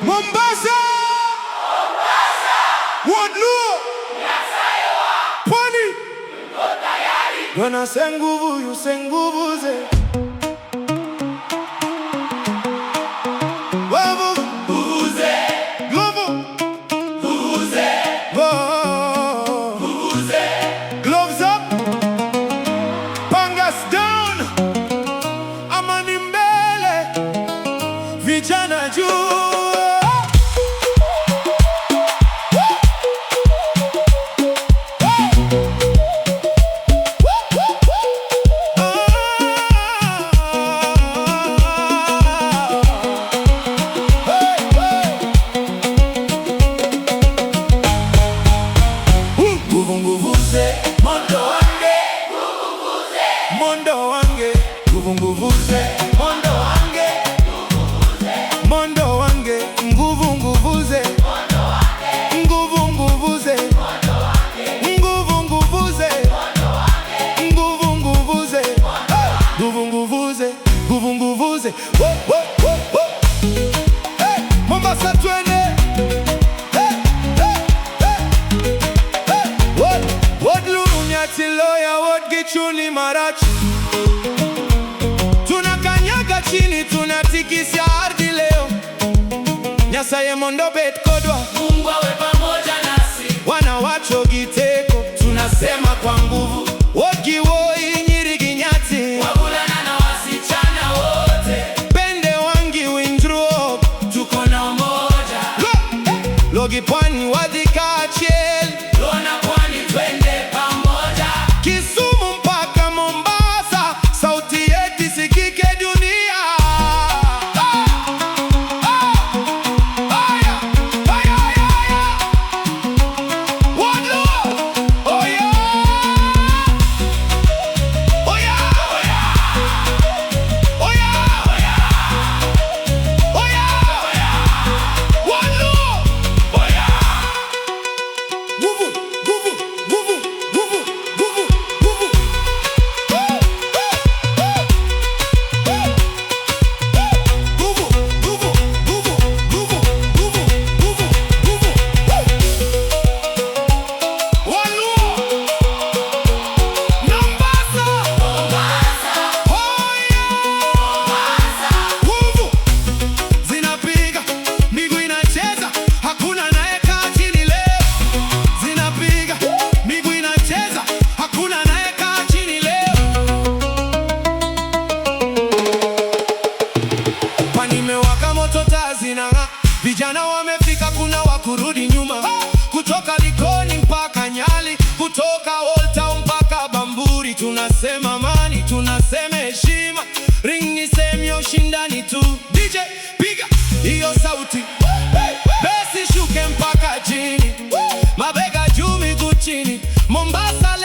Mombasa, Wadlu, Pwani, Wana senguvu yu senguvuze. Gloves up, pangas down, amani mbele, vijana juu. Mondo wange, nguvuze, mondo wange, mondo wange, nguvuze, nguvuze, nguvuze, nguvuze, wo wo wo wo. Hey, Mombasa twende. Hey, hey, hey, hey. Wadlu Nyatiloya, Gichuni Marachi. Tunakanyaga chini, tunatikisa ardhi leo. Nyasaye mondo bet kodwa, Mungu awe pamoja nasi. wana wacho Giteko, tunasema kwa nguvu. Wogi woi Nyirigi Nyati, Wavulana na wasichana wote, Pende wangi Windruok, tuko na umoja. Logi Pwani Wadhika Achiel, Lona Pwani twende pamoja. Kisumu mpaka Mombasa, sauti yetu isikike dunia. Wadlu, oh yeah. Oh yeah. Oh yeah. Oh yeah. Wadlu. Nguvu, nguvu, nguvu, nguvu, nguvu, nguvu. Nguvu, nguvu, nguvu, nguvu, nguvu, nguvu, nguvu. Wadlu. Mombasa. Oh yeah. Nguvu zinapiga, miguu inacheza, hakuna anayekaa chini leo. Zinapiga, miguu inacheza, hakuna anayekaa chini leo. Pwani imewaka moto, taa zinang'aa, vijana wamefika, kuna wakurudi nyuma. Kutoka Likoni mpaka Nyali, kutoka Old Town mpaka Bamburi, tunasema amani, tunasema heshima. Ring ni sehemu ya ushindani tu. DJ piga hiyo sauti, besi shuke mpaka chini, mabega juu miguu chini. Mombasa